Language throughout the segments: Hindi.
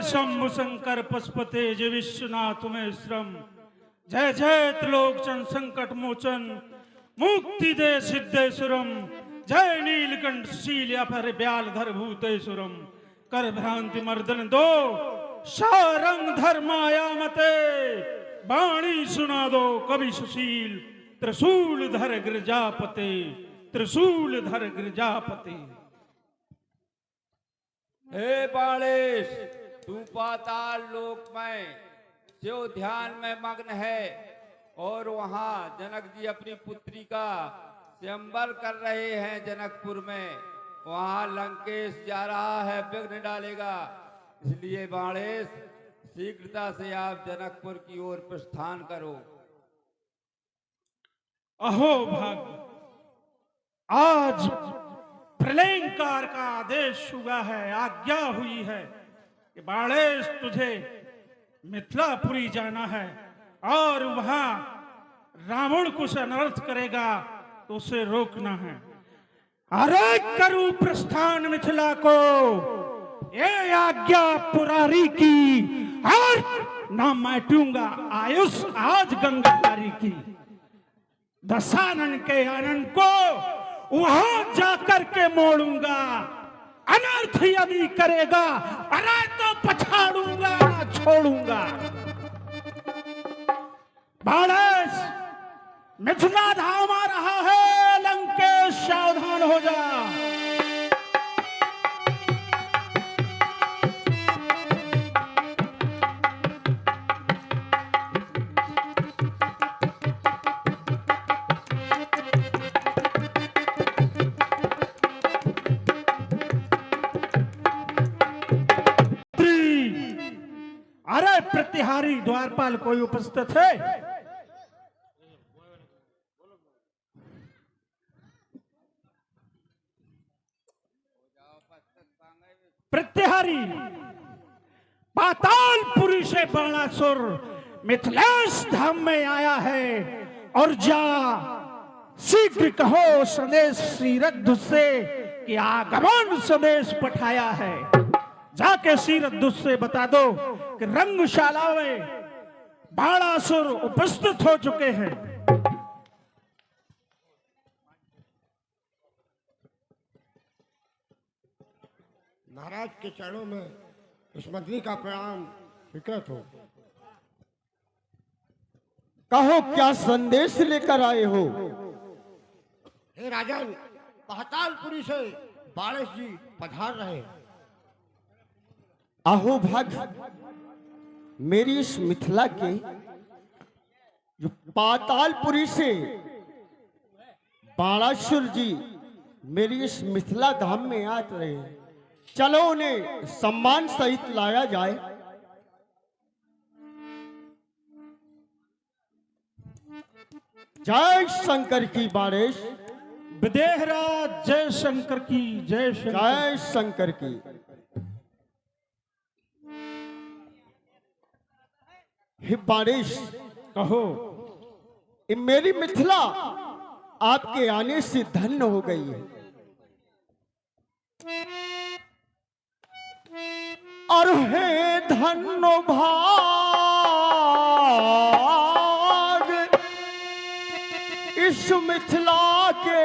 शंभु शंकर पशुपते जय विश्वनाथ में श्रम। जय जय त्रिलोकचन संकट मोचन मुक्ति दे सिद्धेश्वरम। जय नीलकंठ शील अपर ब्याल धर भूतेश्वरम। कर भ्रांति मर्दन दो सारंग धर्माया मते। वाणी सुना दो कवि सुशील त्रिशूल धर गिरजापते। त्रिशूल धर गिरजापते। हे बालेश, तू पाताल लोक में जो ध्यान में मग्न है और वहां जनक जी अपनी पुत्री का स्वयंवर कर रहे हैं जनकपुर में। वहां लंकेश जा रहा है, विघ्न डालेगा। इसलिए बालेश, शीघ्रता से आप जनकपुर की ओर प्रस्थान करो। अहो भाग्य, आज प्रलयंकार का आदेश हुआ है, आज्ञा हुई है कि बालेश तुझे मिथिलापुरी जाना है और वहां रावण कुछ अनर्थ करेगा तो उसे रोकना है। अरे करूं प्रस्थान मिथिला को, ये आज्ञा पुरारी की और ना मैटूंगा आयुष आज गंगाधारी की। दशानन के आनंद को वहां जाकर के मोड़ूंगा। अनर्थ यदि करेगा अरे तो पछाड़ूंगा ना छोड़ूंगा। बालेश, मिथिला धाम आ रहा है, लंकेश सावधान हो जा। अरे प्रतिहारी द्वारपाल कोई उपस्थित है? प्रतिहारी, पातालपुरी से बाणासुर मिथिलेश धाम में आया है और जा शीघ्र कहो संदेश श्रीरथ से कि आगमन संदेश पठाया है। जाके श्रीरथ से बता दो कि रंगशाला में बाणासुर उपस्थित हो चुके हैं। महाराज के चरणों में इस मंत्री का प्रणाम विकृत हो। कहो क्या संदेश लेकर आए हो? हे राजन, पातालपुरी से बालेश जी पधार रहे हैं। अहो भाग्य, मेरी इस मिथिला के जो पातालपुरी से बाणासुर जी मेरी इस मिथिला धाम में आ रहे हैं। चलो उन्हें सम्मान सहित लाया जाए। जय शंकर की बालेश। विदेहराज जय शंकर की जय शंकर। जय शंकर की। हे बालेश, कहो। मेरी मिथिला आपके आने से धन्य हो गई है और हे धन्य भाग इस मिथिला के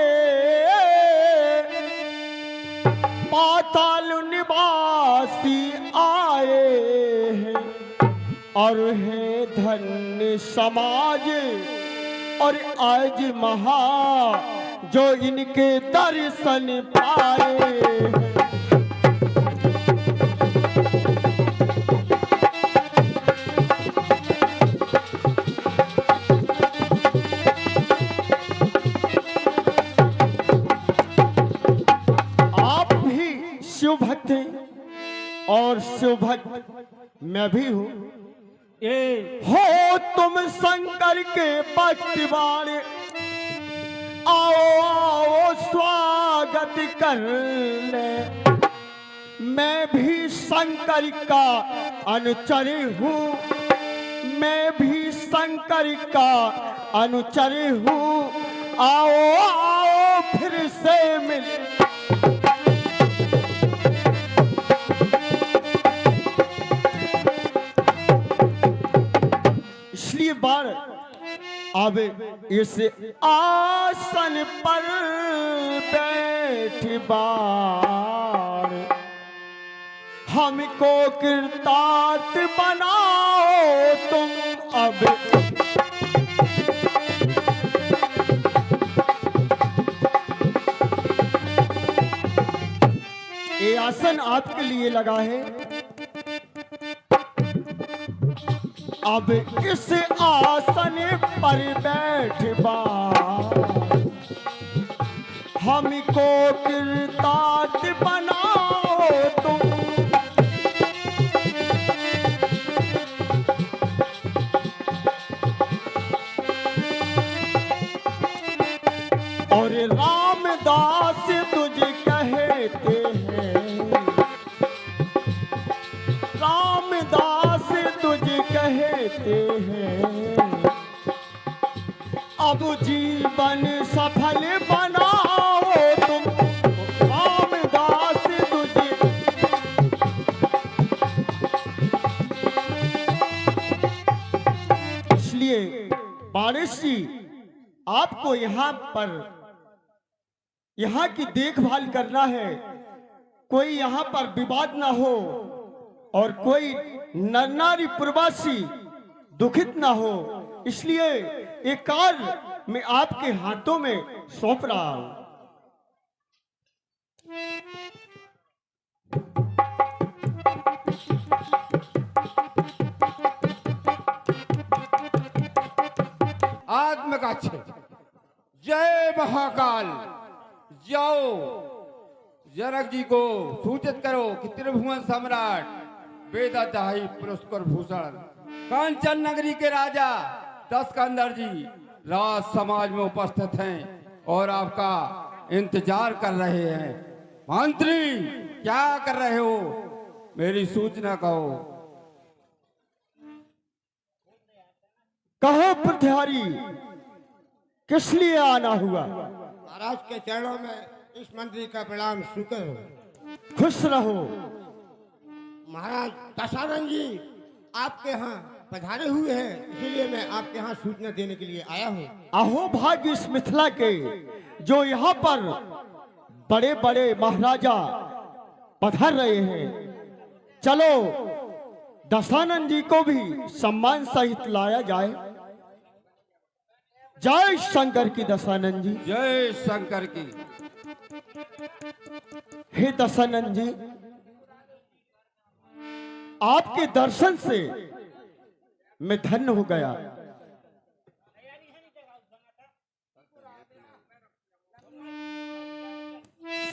पाताल निवासी आए हैं। और है धन्य समाज और आज महा जो इनके दर्शन पाए। आप भी शिव भक्त हैं और शिव भक्त मैं भी हूं। हो तुम शंकर के भक्ति वाले, आओ आओ स्वागत कर ले। मैं भी शंकर का अनुचर हूँ, मैं भी शंकर का अनुचर हूँ। आओ आओ फिर से मिल। अब इस आसन पर बैठ बार हमको कृतार्थ बनाओ तुम। अब ये आसन आपके लिए लगा है। अब इस आसन पर बैठबा हमको कृतार्थ बनाओ तुम। और रामदास तुझे कहते हैं, रामदास तुझे कहते हैं, अब जीवन सफल बनाओ तुम। रामदास तुझे इसलिए बारिश जी आपको यहाँ पर यहाँ की देखभाल करना है, कोई यहाँ पर विवाद ना हो और कोई नर नारी प्रवासी दुखित ना हो, इसलिए एक कार्य मैं आपके हाथों में सौंप रहा हूं। आत्मगच्छ। जय महाकाल। जाओ जनक जी को सूचित करो कि त्रिभुवन सम्राट वेदाध्यायी पुरस्कार भूषण कांचन नगरी के राजा दशकंदर जी राज समाज में उपस्थित हैं और आपका इंतजार कर रहे हैं। मंत्री क्या कर रहे हो, मेरी सूचना कहो। कहो प्रत्यारी, किस लिए आना हुआ? महाराज के चरणों में इस मंत्री का प्रणाम स्वीकार हो। खुश रहो। महाराज दशानन जी आपके यहाँ पधारे हुए हैं, इसीलिए मैं आपके यहाँ सूचना देने के लिए आया हूँ। अहो भाग्य इस मिथिला के जो यहाँ पर बड़े बड़े महाराजा पधार रहे हैं। चलो दशानन जी को भी सम्मान सहित लाया जाए। जय शंकर की दशानन जी। जय शंकर की। हे दशानन जी, आपके दर्शन से मैं धन्य हो गया।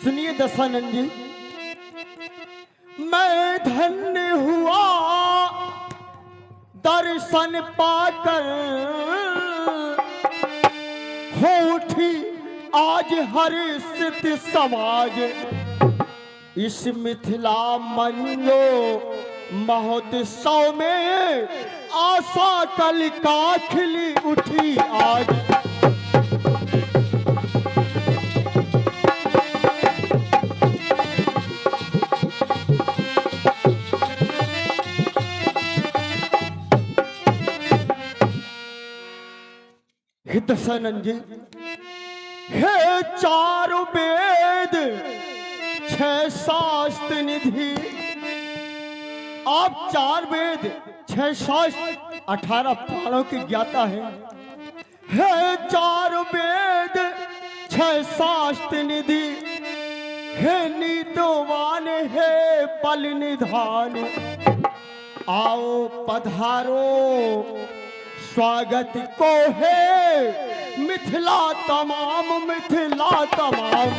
सुनिए दशानन जी, मैं धन्य हुआ दर्शन पाकर, हो उठी आज हर स्थिति समाज। इस मिथिला मंजो महोत्सव में आशा कल का खिली उठी आज। दशानन जी, हे चारों वेद छह शास्त्र निधि, आप चार वेद छह शास्त्र 18 पुराणों की ज्ञाता है। हे चार वेद छह शास्त्र निधि, हे नीतवान हे बल निधान। आओ पधारो स्वागत को है मिथिला तमाम, मिथिला तमाम।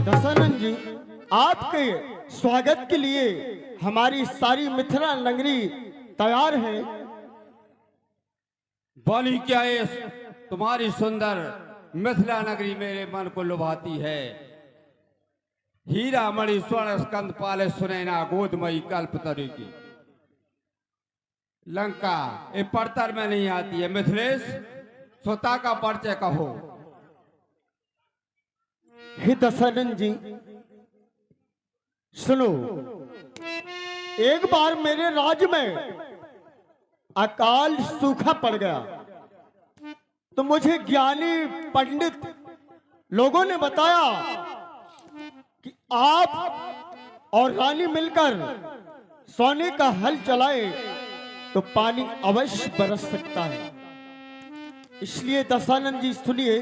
दशानन जी, आपके स्वागत के लिए हमारी सारी मिथिला नगरी तैयार है। बोली क्या है, तुम्हारी सुंदर मिथिला नगरी मेरे मन को लुभाती है। हीरा मणि स्वर्ण स्कंद पाले सुनैना गोदमयी कल्पतरु की लंका ये पड़तर में नहीं आती है। मिथिलेश, स्वता का परिचय कहो। हे दशरथ जी सुनो, एक बार मेरे राज्य में अकाल सूखा पड़ गया तो मुझे ज्ञानी पंडित लोगों ने बताया कि आप और रानी मिलकर सोने का हल चलाए तो पानी अवश्य बरस सकता है। इसलिए दशानंद जी सुनिए,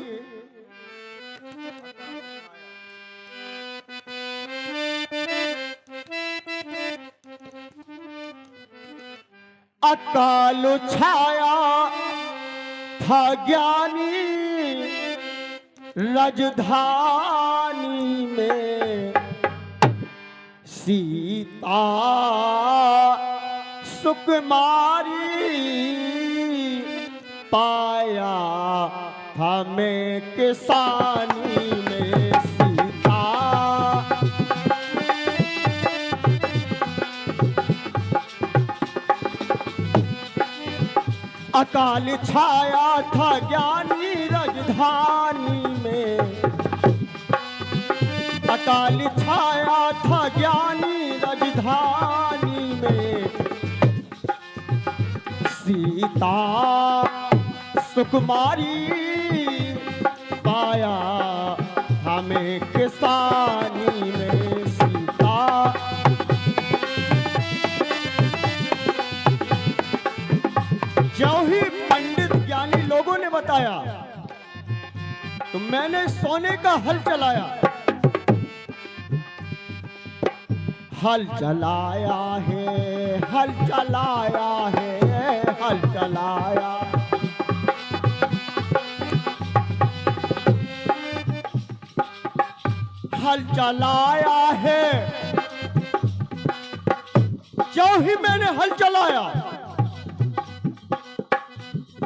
अकाल छाया था ज्ञानी राजधानी में, सीता सुकुमारी पाया था मैं किसानी में। सीता अकाल छाया था ज्ञानी राजधानी में, अकाल छाया था ज्ञानी राजधानी में, सीता सुकुमारी पाया हमें किसानी में। सीता जो ही पंडित ज्ञानी लोगों ने बताया तो मैंने सोने का हल चलाया। हल चलाया है, हल चलाया है, हल चलाया, हल चलाया है। जो ही मैंने हल चलाया,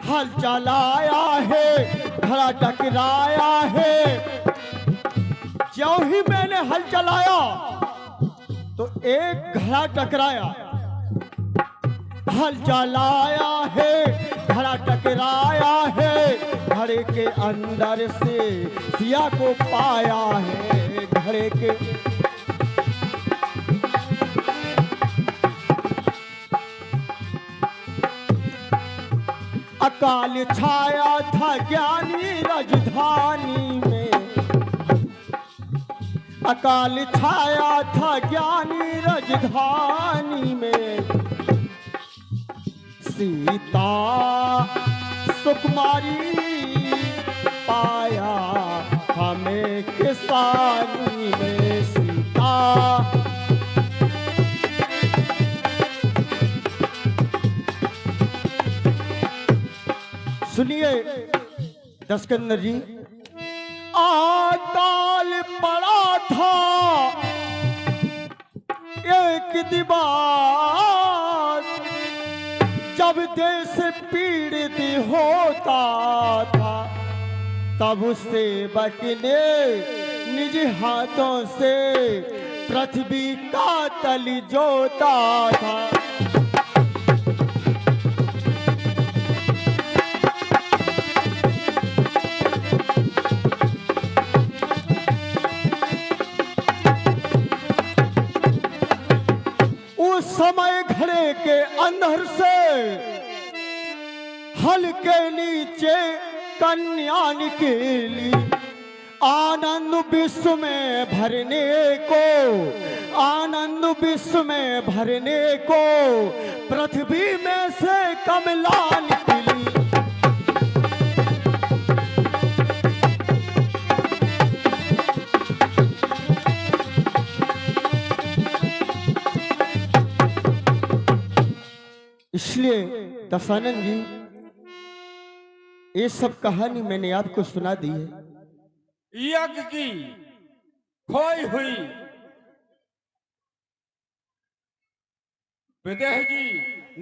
हल चलाया है, घड़ा टकराया है। जो ही मैंने हल चलाया तो एक घड़ा टकराया। हल चलाया है, घड़ा टकराया है, घड़े के अंदर से सिया को पाया है। घड़े के अकाल छाया था ज्ञानी राजधानी में, अकाल छाया था ज्ञानी राजधानी में, सीता सुकुमारी पाया हमें किसानी में। सीता सुनिए दशकंदर जी, अकाल पड़ा था एक दिवार, जब देश पीड़ित होता था तब उससे बचने निज हाथों से पृथ्वी का तल जोता था। समय घड़े के अंदर से हल के नीचे कन्या निकली, आनंद विश्व में भरने को, आनंद विश्व में भरने को, पृथ्वी में से कमला निकली। इसलिए दशानंद जी ये सब कहानी मैंने आपको सुना दी है। यज्ञ की खोई हुई विदेह जी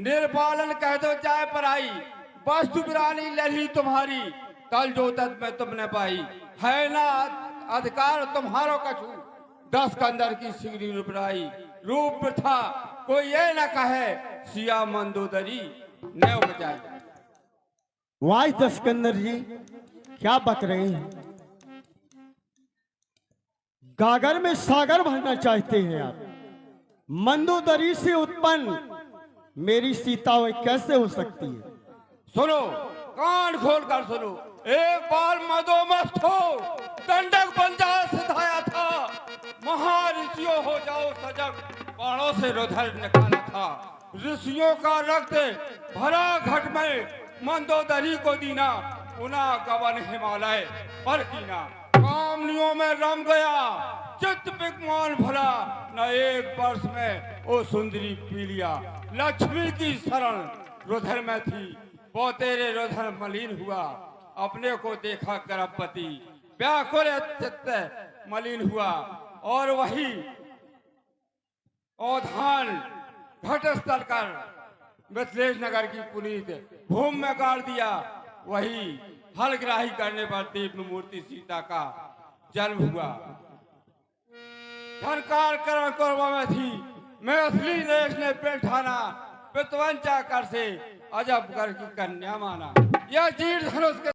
निर्पालन कह दो चाहे पर आई, वस्तु बिरानी लड़ी तुम्हारी, कल जो तत् में तुमने पाई, है ना अधिकार तुम्हारो कछु, 10 कंदर की सिगरी रूपराई, रूप था कोई ये न कहे, सिया मंदोदरी न उपजाए। वाह दशकंदर जी क्या बक रहे हैं। गागर में सागर भरना चाहते हैं आप। मंदोदरी से उत्पन्न मेरी सीता वह कैसे हो सकती है? सुनो, कान खोल कर सुनो। एक बार मदोमस्त हो दंडक बंजा सिधाया था, महाऋषियों हो जाओ सजग, बाणों से रुधिर निकाला था। ऋषियों का रक्त भरा घट में मंदोदरी को दीना, उना गवन हिमालय पर कीना। कामनियों में रम गया चित्त पिकमान भला, न एक वर्ष में ओ सुंदरी पी लिया। लक्ष्मी की शरण रुधिर में थी, वो तेरे रुधिर मलिन हुआ। अपने को देखा गर्भवती, व्याकुल चित्त मलिन हुआ। और वही अवधान घट स्थल कर मिथिलेश नगर की पुनीत भूमि में गाड़ दिया। वही हलग्राही करने पर दिव्य मूर्ति सीता का जन्म हुआ। झनकार करण कौरवा में थी, मैं असली देश ने पेठाना, पितवंचा कर से अजब कर की कन्या माना। यह चीर धनुष के